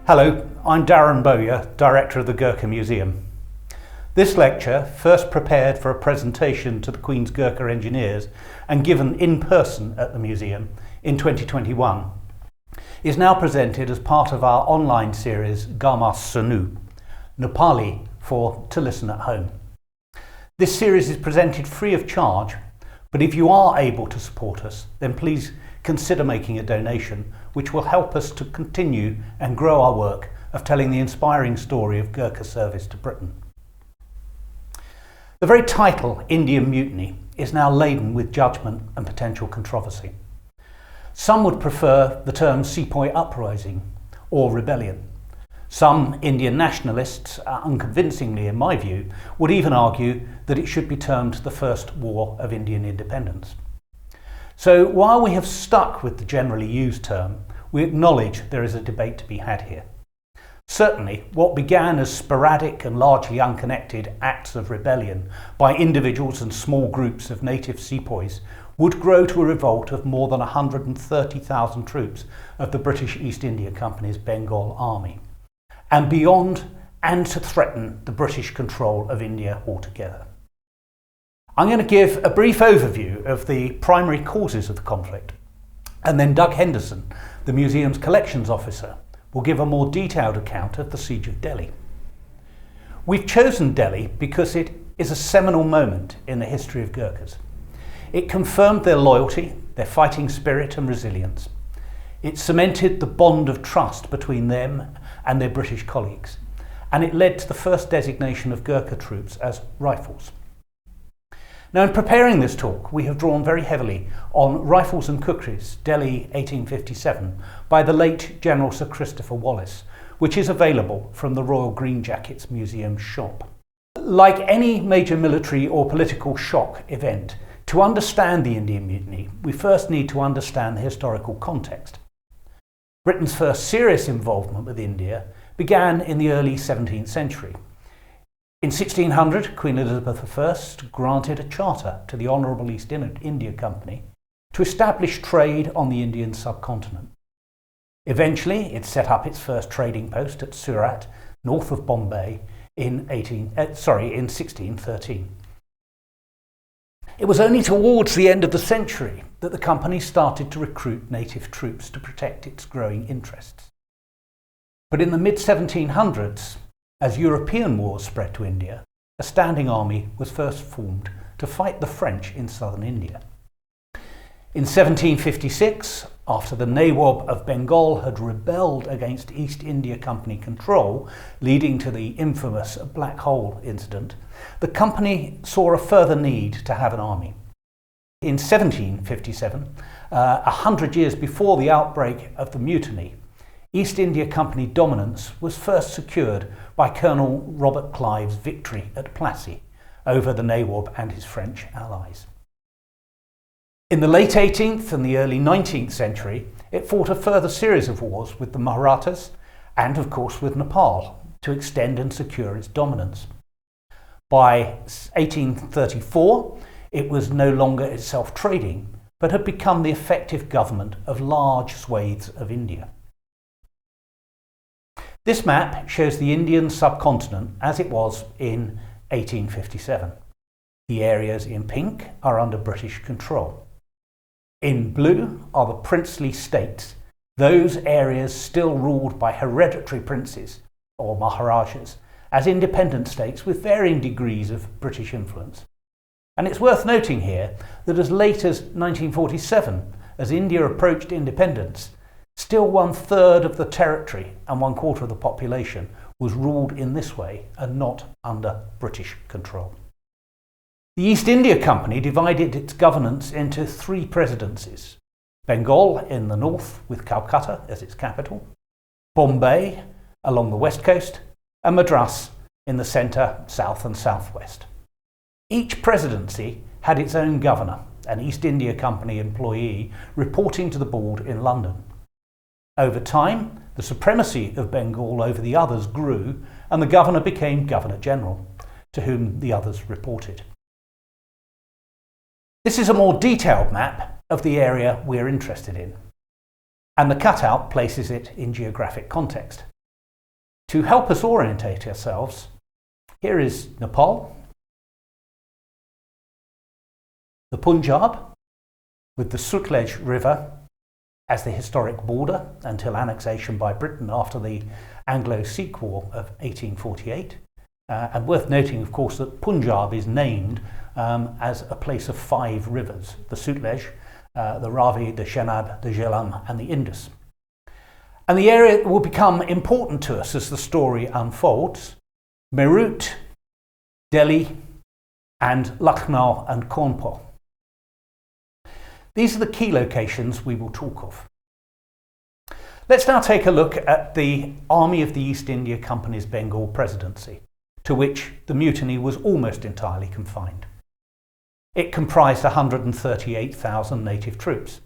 Hello, I'm Darren Bowyer, Director of the Gurkha Museum. This lecture, first prepared for a presentation to the Queen's Gurkha Engineers and given in person at the museum in 2021, is now presented as part of our online series Gamas Sunu, Nepali for to listen at home. This series is presented free of charge, but if you are able to support us, then please consider making a donation, which will help us to continue and grow our work of telling the inspiring story of Gurkha service to Britain. The very title, Indian Mutiny, is now laden with judgment and potential controversy. Some would prefer the term Sepoy Uprising or Rebellion. Some Indian nationalists, unconvincingly in my view, would even argue that it should be termed the First War of Indian Independence. So while we have stuck with the generally used term, we acknowledge there is a debate to be had here. Certainly, what began as sporadic and largely unconnected acts of rebellion by individuals and small groups of native sepoys would grow to a revolt of more than 130,000 troops of the British East India Company's Bengal Army, and beyond, and to threaten the British control of India altogether. I'm going to give a brief overview of the primary causes of the conflict, and then Doug Henderson, the museum's collections officer, will give a more detailed account of the Siege of Delhi. We've chosen Delhi because it is a seminal moment in the history of Gurkhas. It confirmed their loyalty, their fighting spirit and resilience. It cemented the bond of trust between them and their British colleagues, and it led to the first designation of Gurkha troops as rifles. Now, in preparing this talk, we have drawn very heavily on Rifles and Khukuris, Delhi 1857, by the late General Sir Christopher Wallace, which is available from the Royal Green Jackets Museum shop. Like any major military or political shock event, to understand the Indian Mutiny, we first need to understand the historical context. Britain's first serious involvement with India began in the early 17th century. In 1600, Queen Elizabeth I granted a charter to the Honourable East India Company to establish trade on the Indian subcontinent. Eventually, it set up its first trading post at Surat, north of Bombay, in 1613. It was only towards the end of the century that the company started to recruit native troops to protect its growing interests. But in the mid-1700s, as European wars spread to India, a standing army was first formed to fight the French in southern India. In 1756, after the Nawab of Bengal had rebelled against East India Company control, leading to the infamous Black Hole incident, the company saw a further need to have an army. In 1757, 100 years before the outbreak of the Mutiny, East India Company dominance was first secured by Colonel Robert Clive's victory at Plassey over the Nawab and his French allies. In the late 18th and the early 19th century, it fought a further series of wars with the Marathas and, of course, with Nepal to extend and secure its dominance. By 1834, it was no longer itself trading, but had become the effective government of large swathes of India. This map shows the Indian subcontinent as it was in 1857. The areas in pink are under British control. In blue are the princely states, those areas still ruled by hereditary princes or maharajas as independent states with varying degrees of British influence. And it's worth noting here that as late as 1947, as India approached independence, still 1/3 of the territory and 1/4 of the population was ruled in this way and not under British control. The East India Company divided its governance into 3 presidencies: Bengal in the north with Calcutta as its capital, Bombay along the west coast, and Madras in the centre, south and southwest. Each presidency had its own governor, an East India Company employee reporting to the board in London. Over time, the supremacy of Bengal over the others grew, and the governor became Governor General, to whom the others reported. This is a more detailed map of the area we're interested in, and the cutout places it in geographic context. To help us orientate ourselves, here is Nepal, the Punjab, with the Sutlej River as the historic border until annexation by Britain after the Anglo-Sikh War of 1848. And worth noting, of course, that Punjab is named as a place of 5 rivers: the Sutlej, the Ravi, the Chenab, the Jhelum and the Indus. And the area that will become important to us as the story unfolds: Meerut, Delhi and Lucknow and Kanpur. These are the key locations we will talk of. Let's now take a look at the Army of the East India Company's Bengal Presidency, to which the mutiny was almost entirely confined. It comprised 138,000 native troops,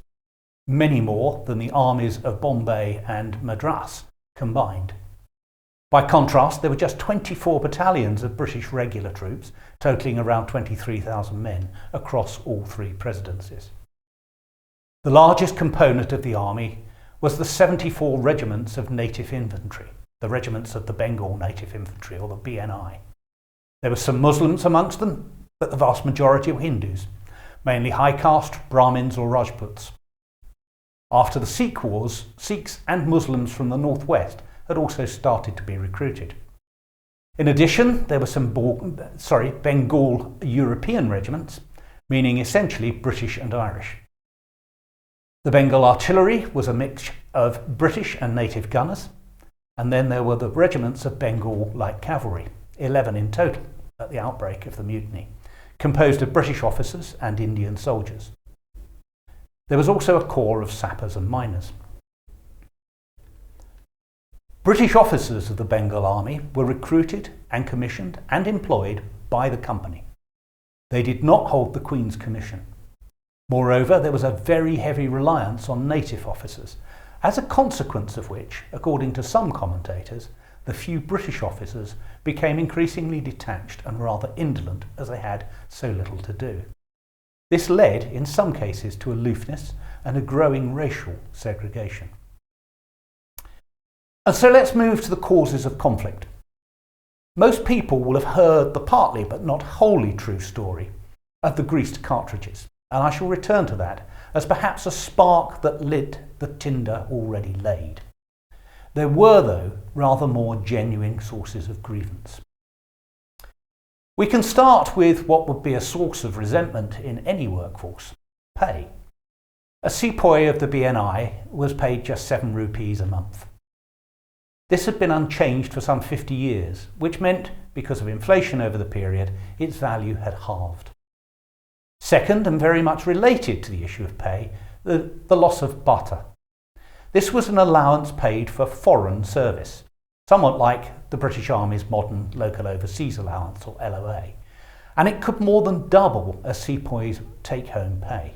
many more than the armies of Bombay and Madras combined. By contrast, there were just 24 battalions of British regular troops, totalling around 23,000 men across all 3 presidencies. The largest component of the army was the 74 regiments of native infantry, the regiments of the Bengal Native Infantry, or the BNI. There were some Muslims amongst them, but the vast majority were Hindus, mainly high caste, Brahmins or Rajputs. After the Sikh Wars, Sikhs and Muslims from the northwest had also started to be recruited. In addition, there were some Bengal European regiments, meaning essentially British and Irish. The Bengal artillery was a mix of British and native gunners, and then there were the regiments of Bengal Light Cavalry, 11 in total at the outbreak of the mutiny, composed of British officers and Indian soldiers. There was also a corps of sappers and miners. British officers of the Bengal Army were recruited and commissioned and employed by the company. They did not hold the Queen's Commission. Moreover, there was a very heavy reliance on native officers, as a consequence of which, according to some commentators, the few British officers became increasingly detached and rather indolent as they had so little to do. This led, in some cases, to aloofness and a growing racial segregation. And so let's move to the causes of conflict. Most people will have heard the partly but not wholly true story of the greased cartridges, and I shall return to that as perhaps a spark that lit the tinder already laid. There were, though, rather more genuine sources of grievance. We can start with what would be a source of resentment in any workforce: pay. A sepoy of the BNI was paid just 7 rupees a month. This had been unchanged for some 50 years, which meant, because of inflation over the period, its value had halved. Second, and very much related to the issue of pay, the loss of bata. This was an allowance paid for foreign service, somewhat like the British Army's modern local overseas allowance, or LOA, and it could more than double a sepoy's take-home pay.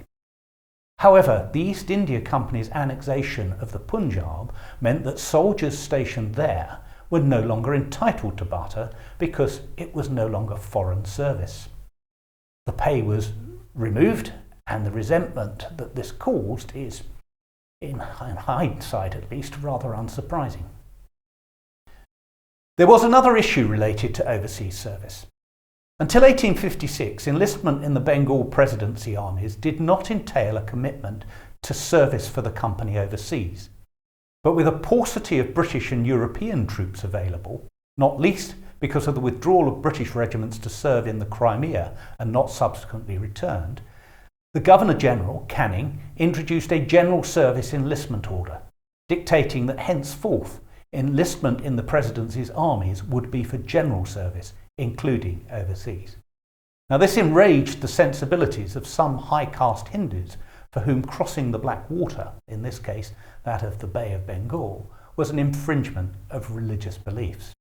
However, the East India Company's annexation of the Punjab meant that soldiers stationed there were no longer entitled to bata because it was no longer foreign service. The pay was removed, and the resentment that this caused is, in hindsight at least, rather unsurprising. There was another issue related to overseas service. Until 1856, enlistment in the Bengal Presidency armies did not entail a commitment to service for the company overseas. But with a paucity of British and European troops available, not least because of the withdrawal of British regiments to serve in the Crimea and not subsequently returned, the Governor-General, Canning, introduced a general service enlistment order, dictating that henceforth enlistment in the Presidency's armies would be for general service, including overseas. Now, this enraged the sensibilities of some high caste Hindus for whom crossing the Black Water, in this case that of the Bay of Bengal, was an infringement of religious beliefs.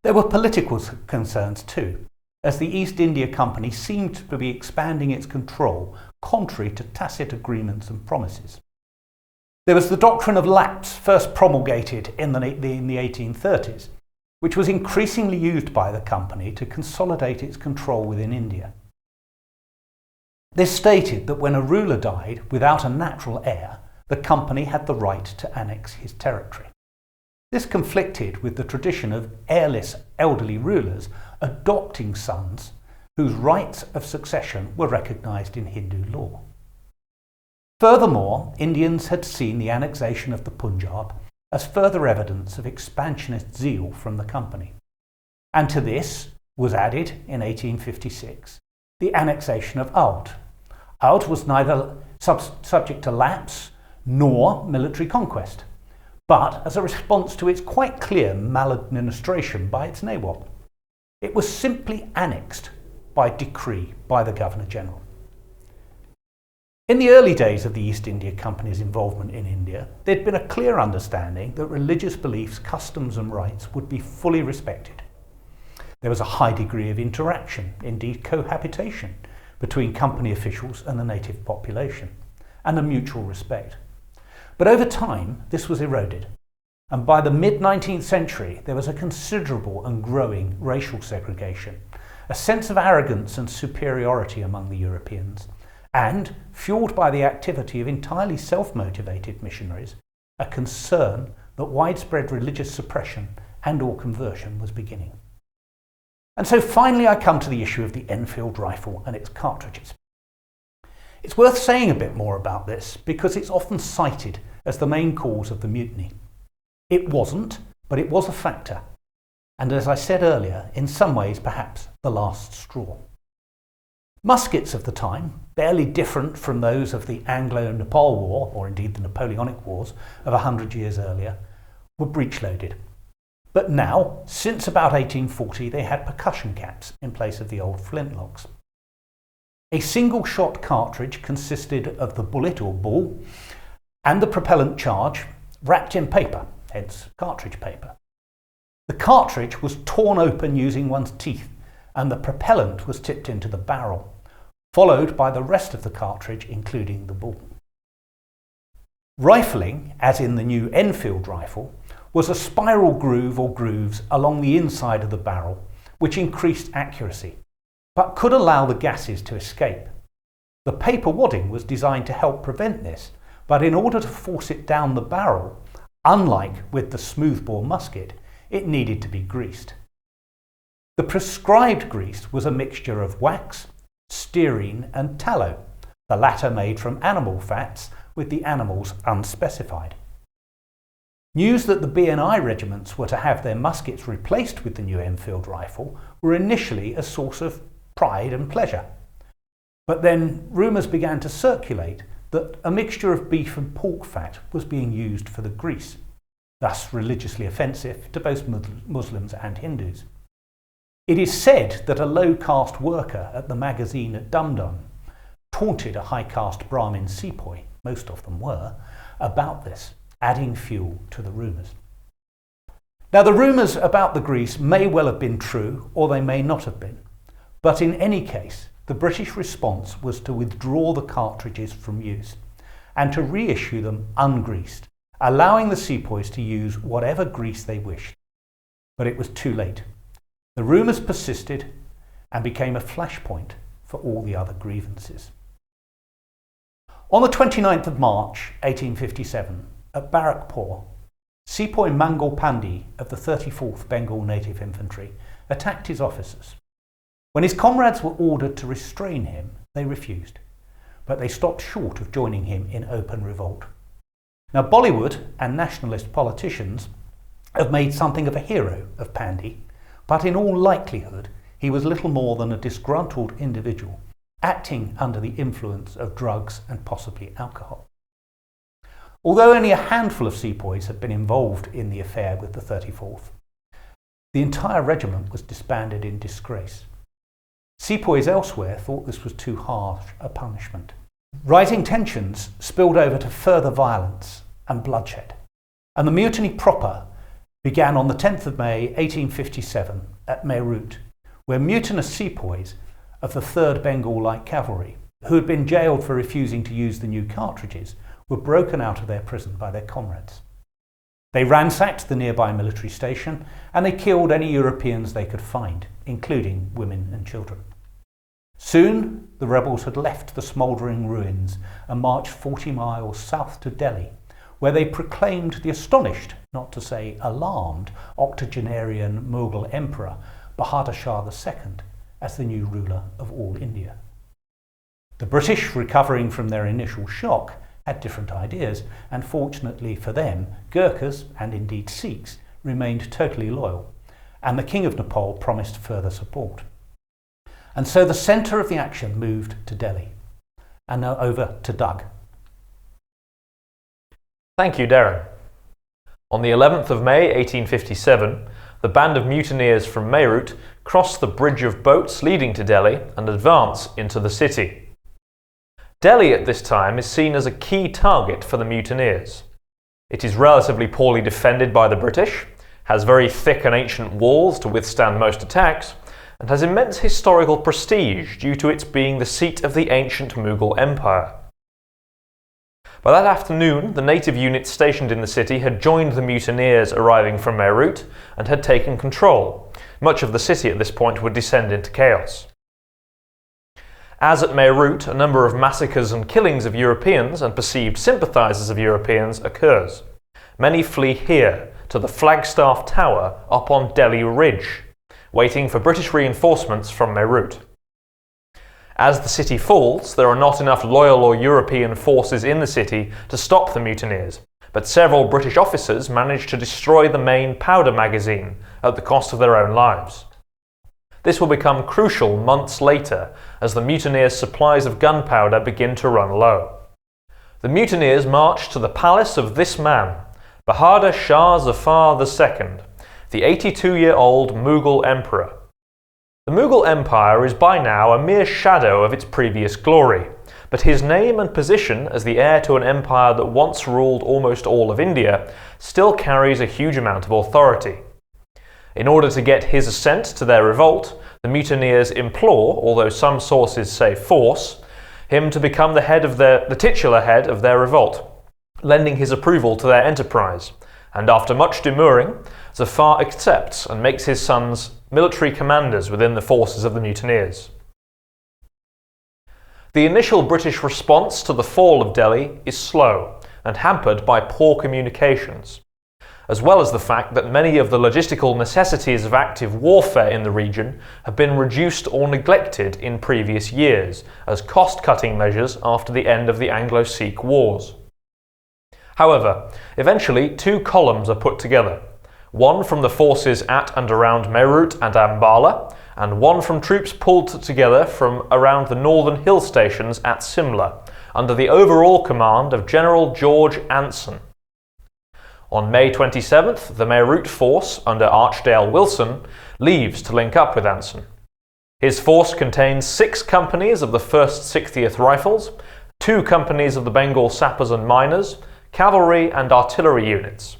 There were political concerns too, as the East India Company seemed to be expanding its control contrary to tacit agreements and promises. There was the doctrine of lapse, first promulgated in the 1830s, which was increasingly used by the company to consolidate its control within India. This stated that when a ruler died without a natural heir, the company had the right to annex his territory. This conflicted with the tradition of heirless elderly rulers adopting sons whose rights of succession were recognised in Hindu law. Furthermore, Indians had seen the annexation of the Punjab as further evidence of expansionist zeal from the company. And to this was added, in 1856, the annexation of Oudh. Oudh was neither subject to lapse nor military conquest, but as a response to its quite clear maladministration by its Nawab. It was simply annexed by decree by the Governor-General. In the early days of the East India Company's involvement in India, there had been a clear understanding that religious beliefs, customs and rights would be fully respected. There was a high degree of interaction, indeed cohabitation, between company officials and the native population, and a mutual respect. But over time, this was eroded, and by the mid-19th century, there was a considerable and growing racial segregation, a sense of arrogance and superiority among the Europeans, and, fueled by the activity of entirely self-motivated missionaries, a concern that widespread religious suppression and/or conversion was beginning. And so finally I come to the issue of the Enfield rifle and its cartridges. It's worth saying a bit more about this because it's often cited as the main cause of the mutiny. It wasn't, but it was a factor, and as I said earlier, in some ways perhaps the last straw. Muskets of the time, barely different from those of the Anglo-Nepal War, or indeed the Napoleonic Wars of 100 years earlier, were breech-loaded. But now, since about 1840, they had percussion caps in place of the old flintlocks. A single-shot cartridge consisted of the bullet or ball and the propellant charge wrapped in paper, hence cartridge paper. The cartridge was torn open using one's teeth, and the propellant was tipped into the barrel, followed by the rest of the cartridge, including the ball. Rifling, as in the new Enfield rifle, was a spiral groove or grooves along the inside of the barrel, which increased accuracy, but could allow the gases to escape. The paper wadding was designed to help prevent this, but in order to force it down the barrel, unlike with the smoothbore musket, it needed to be greased. The prescribed grease was a mixture of wax, stearine and tallow, the latter made from animal fats with the animals unspecified. News that the B&I regiments were to have their muskets replaced with the new Enfield rifle were initially a source of pride and pleasure. But then rumours began to circulate that a mixture of beef and pork fat was being used for the grease, thus religiously offensive to both Muslims and Hindus. It is said that a low-caste worker at the magazine at Dum Dum taunted a high-caste Brahmin sepoy, most of them were, about this, adding fuel to the rumours. Now the rumours about the grease may well have been true or they may not have been, but in any case the British response was to withdraw the cartridges from use and to reissue them ungreased, allowing the sepoys to use whatever grease they wished. But it was too late. The rumours persisted and became a flashpoint for all the other grievances. On the 29th of March 1857, at Barrackpore, Sepoy Mangal Pandey of the 34th Bengal Native Infantry attacked his officers. When his comrades were ordered to restrain him, they refused, but they stopped short of joining him in open revolt. Now Bollywood and nationalist politicians have made something of a hero of Pandey, but in all likelihood he was little more than a disgruntled individual acting under the influence of drugs and possibly alcohol. Although only a handful of sepoys had been involved in the affair with the 34th, the entire regiment was disbanded in disgrace. Sepoys elsewhere thought this was too harsh a punishment. Rising tensions spilled over to further violence and bloodshed, and the mutiny proper began on the 10th of May 1857 at Meerut, where mutinous sepoys of the 3rd Bengal Light Cavalry, who had been jailed for refusing to use the new cartridges, were broken out of their prison by their comrades. They ransacked the nearby military station and they killed any Europeans they could find, including women and children. Soon the rebels had left the smouldering ruins and marched 40 miles south to Delhi, where they proclaimed the astonished, not to say alarmed, octogenarian Mughal Emperor Bahadur Shah II as the new ruler of all India. The British, recovering from their initial shock, had different ideas, and fortunately for them, Gurkhas, and indeed Sikhs, remained totally loyal, and the King of Nepal promised further support. And so the centre of the action moved to Delhi. And now over to Doug. Thank you, Darren. On the 11th of May 1857, the band of mutineers from Meerut crossed the bridge of boats leading to Delhi and advance into the city. Delhi at this time is seen as a key target for the mutineers. It is relatively poorly defended by the British, has very thick and ancient walls to withstand most attacks, and has immense historical prestige due to its being the seat of the ancient Mughal Empire. By that afternoon, the native units stationed in the city had joined the mutineers arriving from Meerut and had taken control. Much of the city at this point would descend into chaos. As at Meerut, a number of massacres and killings of Europeans and perceived sympathisers of Europeans occurs. Many flee here, to the Flagstaff Tower up on Delhi Ridge, waiting for British reinforcements from Meerut. As the city falls, there are not enough loyal or European forces in the city to stop the mutineers, but several British officers manage to destroy the main powder magazine at the cost of their own lives. This will become crucial months later as the mutineers' supplies of gunpowder begin to run low. The mutineers march to the palace of this man, Bahadur Shah Zafar II, the 82-year-old Mughal emperor. The Mughal Empire is by now a mere shadow of its previous glory, but his name and position as the heir to an empire that once ruled almost all of India still carries a huge amount of authority. In order to get his assent to their revolt, the mutineers implore, although some sources say force, him to become the titular head of their revolt, lending his approval to their enterprise, and after much demurring, Zafar accepts and makes his sons military commanders within the forces of the mutineers. The initial British response to the fall of Delhi is slow and hampered by poor communications, as well as the fact that many of the logistical necessities of active warfare in the region have been reduced or neglected in previous years as cost-cutting measures after the end of the Anglo-Sikh Wars. However, eventually two columns are put together, one from the forces at and around Meerut and Ambala, and one from troops pulled together from around the northern hill stations at Simla, under the overall command of General George Anson. On May 27th, the Meerut force, under Archdale Wilson, leaves to link up with Anson. His force contains 6 companies of the 1st 60th Rifles, 2 companies of the Bengal Sappers and Miners, cavalry and artillery units.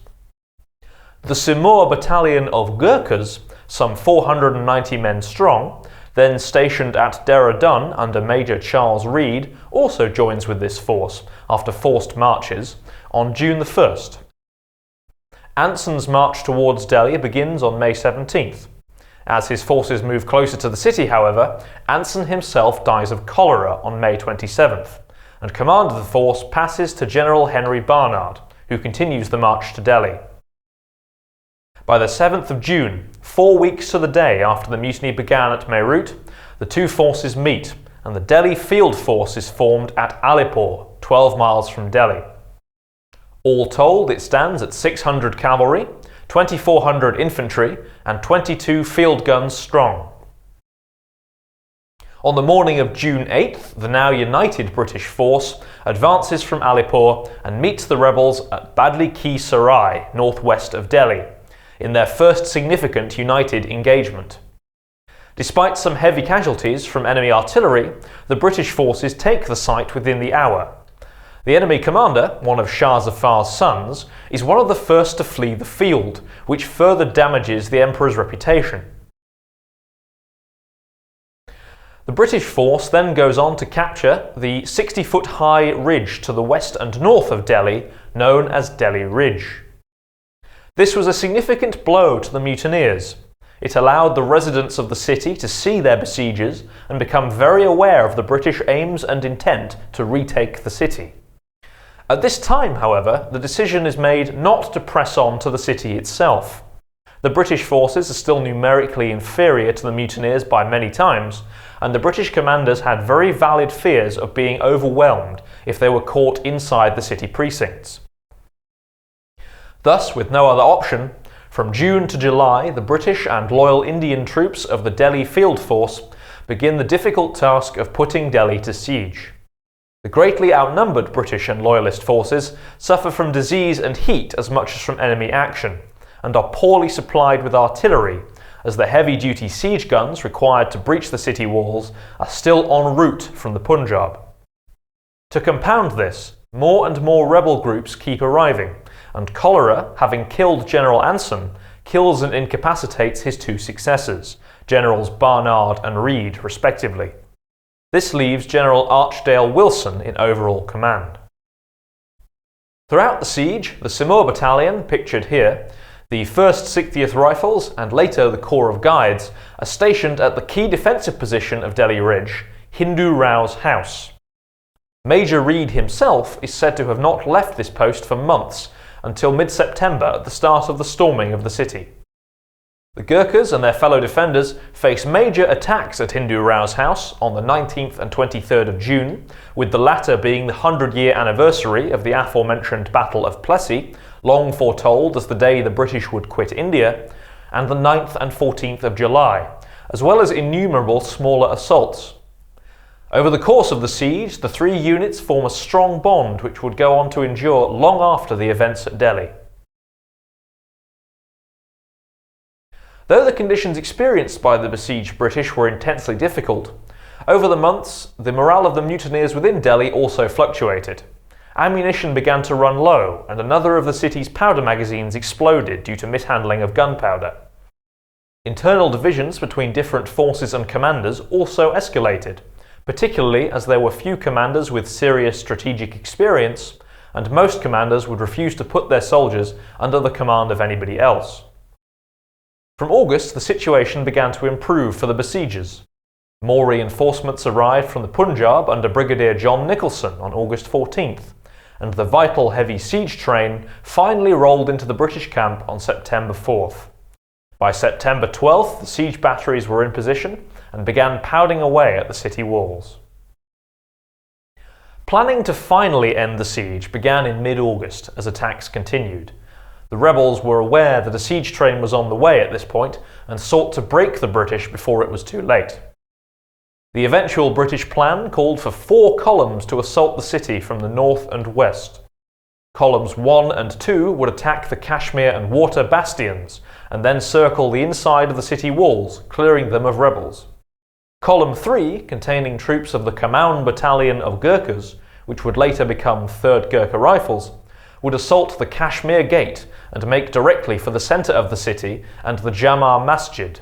The Sirmoor Battalion of Gurkhas, some 490 men strong, then stationed at Dehradun under Major Charles Reed, also joins with this force after forced marches on June the 1st. Anson's march towards Delhi begins on May 17th. As his forces move closer to the city, however, Anson himself dies of cholera on May 27th, and command of the force passes to General Henry Barnard, who continues the march to Delhi. By the 7th of June, 4 weeks to the day after the mutiny began at Meerut, the two forces meet, and the Delhi field force is formed at Alipore, 12 miles from Delhi. All told, it stands at 600 cavalry, 2,400 infantry, and 22 field guns strong. On the morning of June 8th, the now united British force advances from Alipore and meets the rebels at Badli Ki Sarai, northwest of Delhi, in their first significant united engagement. Despite some heavy casualties from enemy artillery, the British forces take the site within the hour. The enemy commander, one of Shah Zafar's sons, is one of the first to flee the field, which further damages the emperor's reputation. The British force then goes on to capture the 60-foot-high ridge to the west and north of Delhi, known as Delhi Ridge. This was a significant blow to the mutineers. It allowed the residents of the city to see their besiegers and become very aware of the British aims and intent to retake the city. At this time, however, the decision is made not to press on to the city itself. The British forces are still numerically inferior to the mutineers by many times, and the British commanders had very valid fears of being overwhelmed if they were caught inside the city precincts. Thus, with no other option, from June to July, the British and loyal Indian troops of the Delhi Field Force begin the difficult task of putting Delhi to siege. The greatly outnumbered British and Loyalist forces suffer from disease and heat as much as from enemy action, and are poorly supplied with artillery, as the heavy-duty siege guns required to breach the city walls are still en route from the Punjab. To compound this, more and more rebel groups keep arriving, and cholera, having killed General Anson, kills and incapacitates his two successors, Generals Barnard and Reed, respectively. This leaves General Archdale Wilson in overall command. Throughout the siege, the Sirmoor Battalion, pictured here, the 1st 60th Rifles and later the Corps of Guides are stationed at the key defensive position of Delhi Ridge, Hindu Rao's house. Major Reed himself is said to have not left this post for months until mid-September at the start of the storming of the city. The Gurkhas and their fellow defenders face major attacks at Hindu Rao's house on the 19th and 23rd of June, with the latter being the 100-year anniversary of the aforementioned Battle of Plessy, long foretold as the day the British would quit India, and the 9th and 14th of July, as well as innumerable smaller assaults. Over the course of the siege, the three units form a strong bond which would go on to endure long after the events at Delhi. Though the conditions experienced by the besieged British were intensely difficult, over the months the morale of the mutineers within Delhi also fluctuated. Ammunition began to run low, and another of the city's powder magazines exploded due to mishandling of gunpowder. Internal divisions between different forces and commanders also escalated, particularly as there were few commanders with serious strategic experience, and most commanders would refuse to put their soldiers under the command of anybody else. From August, the situation began to improve for the besiegers. More reinforcements arrived from the Punjab under Brigadier John Nicholson on August 14th, and the vital heavy siege train finally rolled into the British camp on September 4th. By September 12th, the siege batteries were in position and began pounding away at the city walls. Planning to finally end the siege began in mid-August as attacks continued. The rebels were aware that a siege train was on the way at this point and sought to break the British before it was too late. The eventual British plan called for 4 columns to assault the city from the north and west. Columns 1 and 2 would attack the Kashmir and Water bastions and then circle the inside of the city walls, clearing them of rebels. Column 3, containing troops of the Bengal Battalion of Gurkhas, which would later become 3rd Gurkha Rifles, would assault the Kashmir Gate and make directly for the centre of the city and the Jama Masjid.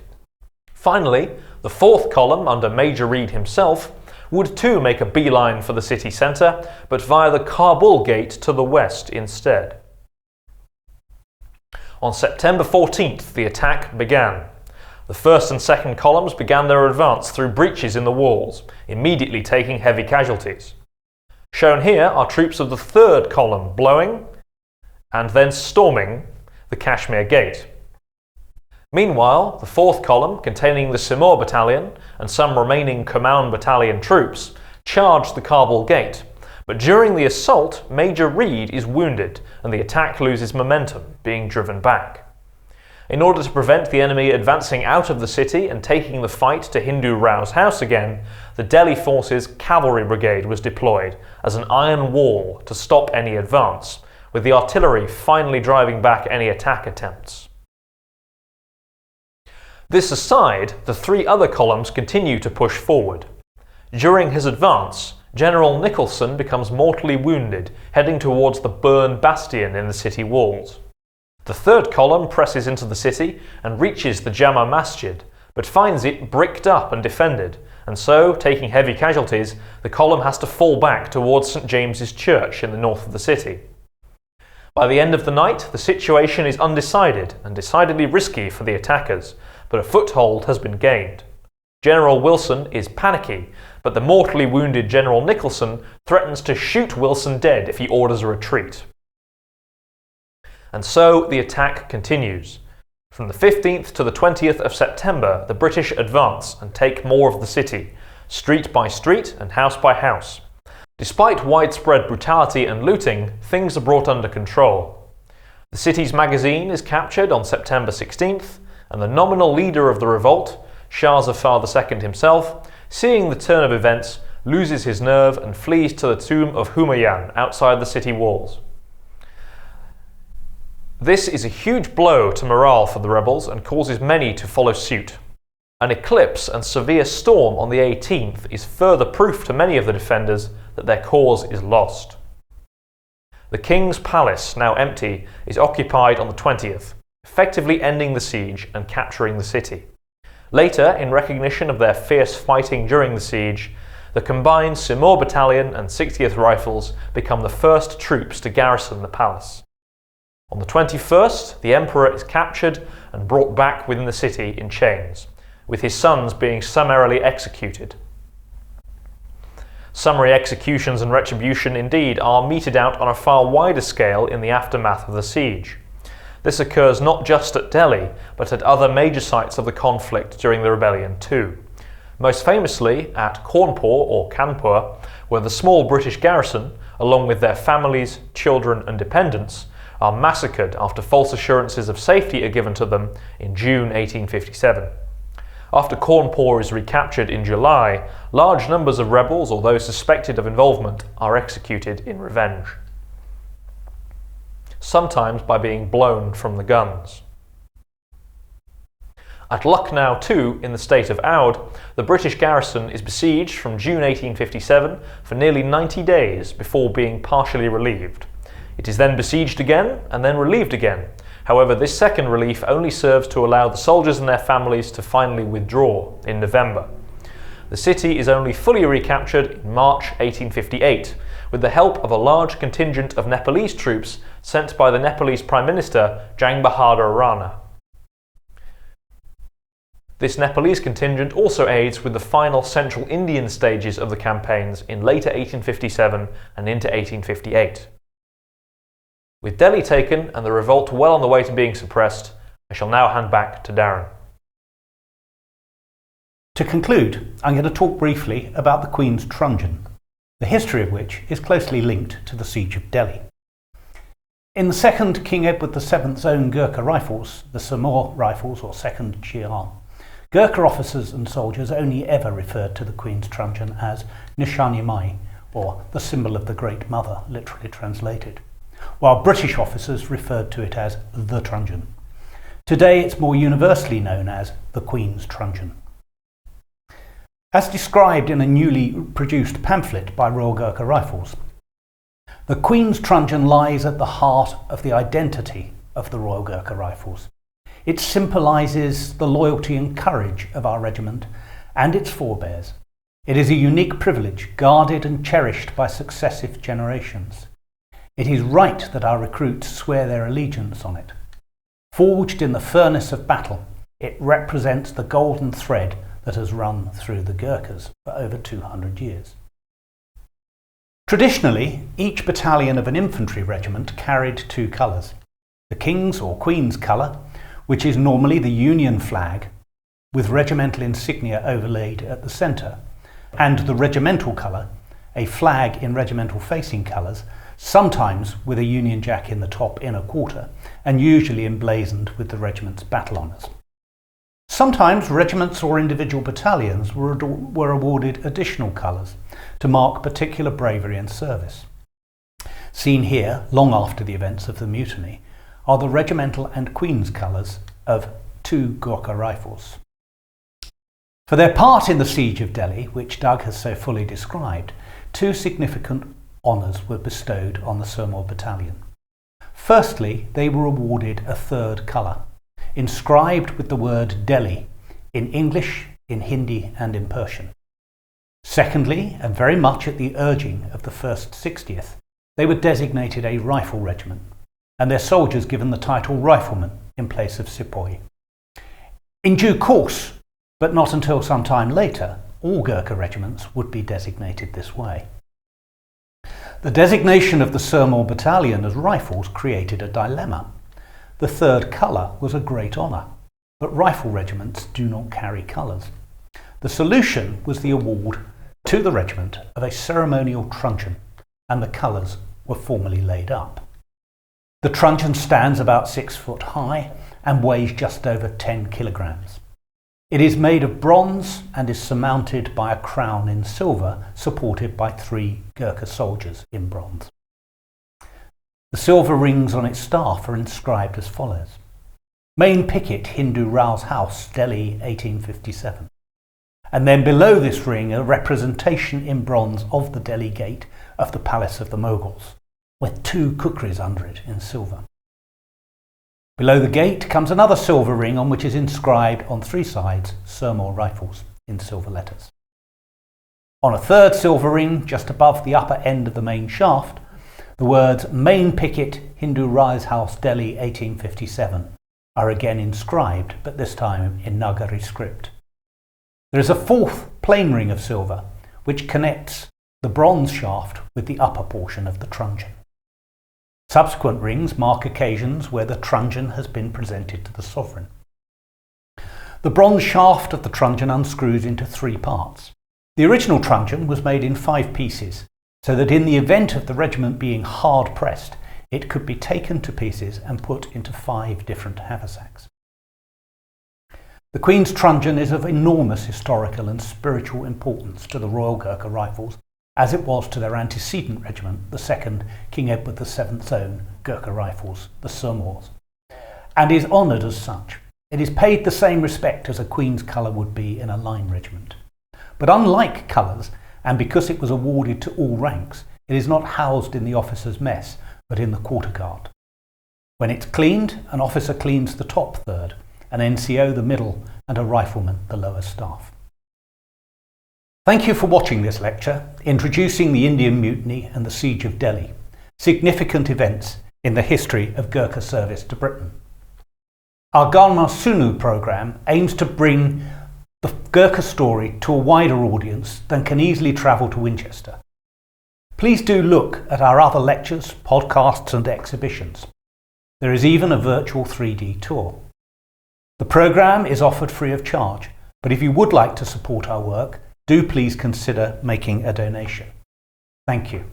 Finally, the 4th column under Major Reed himself would too make a beeline for the city centre, but via the Kabul Gate to the west instead. On September 14th, the attack began. The 1st and 2nd columns began their advance through breaches in the walls, immediately taking heavy casualties. Shown here are troops of the 3rd column blowing and then storming the Kashmir Gate. Meanwhile, the 4th column, containing the Sirmoor Battalion and some remaining Command Battalion troops, charged the Kabul Gate, but during the assault, Major Reed is wounded and the attack loses momentum, being driven back. In order to prevent the enemy advancing out of the city and taking the fight to Hindu Rao's house again, the Delhi Forces Cavalry Brigade was deployed as an iron wall to stop any advance, with the artillery finally driving back any attack attempts. This aside, the 3 other columns continue to push forward. During his advance, General Nicholson becomes mortally wounded, heading towards the Burn Bastion in the city walls. The 3rd column presses into the city and reaches the Jama Masjid, but finds it bricked up and defended, and so, taking heavy casualties, the column has to fall back towards St James's Church in the north of the city. By the end of the night, the situation is undecided and decidedly risky for the attackers, but a foothold has been gained. General Wilson is panicky, but the mortally wounded General Nicholson threatens to shoot Wilson dead if he orders a retreat. And so the attack continues. From the 15th to the 20th of September, the British advance and take more of the city, street by street and house by house. Despite widespread brutality and looting, things are brought under control. The city's magazine is captured on September 16th, and the nominal leader of the revolt, Shah Zafar II himself, seeing the turn of events, loses his nerve and flees to the tomb of Humayun outside the city walls. This is a huge blow to morale for the rebels and causes many to follow suit. An eclipse and severe storm on the 18th is further proof to many of the defenders that their cause is lost. The king's palace, now empty, is occupied on the 20th, effectively ending the siege and capturing the city. Later, in recognition of their fierce fighting during the siege, the combined Sirmoor Battalion and 60th Rifles become the first troops to garrison the palace. On the 21st, the emperor is captured and brought back within the city in chains, with his sons being summarily executed. Summary executions and retribution indeed are meted out on a far wider scale in the aftermath of the siege. This occurs not just at Delhi, but at other major sites of the conflict during the rebellion too. Most famously at Cawnpur or Kanpur, where the small British garrison, along with their families, children and dependents, are massacred after false assurances of safety are given to them in June 1857. After Cawnpur is recaptured in July, large numbers of rebels or those suspected of involvement are executed in revenge, sometimes by being blown from the guns. At Lucknow too, in the state of Oudh, the British garrison is besieged from June 1857 for nearly 90 days before being partially relieved. It is then besieged again and then relieved again. However, this second relief only serves to allow the soldiers and their families to finally withdraw in November. The city is only fully recaptured in March 1858, with the help of a large contingent of Nepalese troops sent by the Nepalese Prime Minister Jang Bahadur Rana. This Nepalese contingent also aids with the final Central Indian stages of the campaigns in later 1857 and into 1858. With Delhi taken and the revolt well on the way to being suppressed, I shall now hand back to Darren. To conclude, I'm going to talk briefly about the Queen's truncheon, the history of which is closely linked to the siege of Delhi. In the second King Edward VII's own Gurkha rifles, the Sirmoor rifles or second GR, Gurkha officers and soldiers only ever referred to the Queen's truncheon as Nishan-i-Mai, or the symbol of the Great Mother, literally translated, while British officers referred to it as the truncheon. Today it's more universally known as the Queen's truncheon. As described in a newly produced pamphlet by Royal Gurkha Rifles, the Queen's truncheon lies at the heart of the identity of the Royal Gurkha Rifles. It symbolises the loyalty and courage of our regiment and its forebears. It is a unique privilege guarded and cherished by successive generations. It is right that our recruits swear their allegiance on it. Forged in the furnace of battle, it represents the golden thread that has run through the Gurkhas for over 200 years. Traditionally, each battalion of an infantry regiment carried two colours: the King's or Queen's colour, which is normally the Union flag, with regimental insignia overlaid at the centre, and the regimental colour, a flag in regimental facing colours, sometimes with a Union Jack in the top inner quarter, and usually emblazoned with the regiment's battle honours. Sometimes regiments or individual battalions were awarded additional colours to mark particular bravery and service. Seen here, long after the events of the mutiny, are the regimental and Queen's colours of two Gurkha Rifles. For their part in the siege of Delhi, which Doug has so fully described, two significant honours were bestowed on the Sirmoor Battalion. Firstly, they were awarded a third colour, inscribed with the word Delhi in English, in Hindi and in Persian. Secondly, and very much at the urging of the 1st 60th, they were designated a rifle regiment, and their soldiers given the title rifleman in place of sepoy. In due course, but not until some time later all Gurkha regiments would be designated this way. The designation of the Sirmoor Battalion as rifles created a dilemma. The third colour was a great honour, but rifle regiments do not carry colours. The solution was the award to the regiment of a ceremonial truncheon, and the colours were formally laid up. The truncheon stands about 6 foot high and weighs just over 10 kilograms. It is made of bronze and is surmounted by a crown in silver supported by 3 Gurkha soldiers in bronze. The silver rings on its staff are inscribed as follows: Main Picket, Hindu Rao's House, Delhi, 1857. And then below this ring a representation in bronze of the Delhi gate of the Palace of the Mughals, with 2 Khukuris under it in silver. Below the gate comes another silver ring on which is inscribed on 3 sides Sirmoor Rifles in silver letters. On a third silver ring, just above the upper end of the main shaft, the words Main Picket, Hindu Rao's House, Delhi, 1857 are again inscribed, but this time in Nagari script. There is a 4th plain ring of silver which connects the bronze shaft with the upper portion of the truncheon. Subsequent rings mark occasions where the truncheon has been presented to the sovereign. The bronze shaft of the truncheon unscrews into 3 parts. The original truncheon was made in 5 pieces, so that in the event of the regiment being hard pressed, it could be taken to pieces and put into 5 different haversacks. The Queen's truncheon is of enormous historical and spiritual importance to the Royal Gurkha Rifles, as it was to their antecedent regiment, the 2nd King Edward VII's own Gurkha Rifles, the Sirmoors, and is honoured as such. It is paid the same respect as a Queen's colour would be in a line regiment. But unlike colours, and because it was awarded to all ranks, it is not housed in the officers' mess, but in the quarter guard. When it's cleaned, an officer cleans the top third, an NCO the middle, and a rifleman the lower staff. Thank you for watching this lecture, introducing the Indian Mutiny and the Siege of Delhi, significant events in the history of Gurkha service to Britain. Our Garma Sunu programme aims to bring the Gurkha story to a wider audience than can easily travel to Winchester. Please do look at our other lectures, podcasts and exhibitions. There is even a virtual 3D tour. The programme is offered free of charge, but if you would like to support our work, do please consider making a donation. Thank you.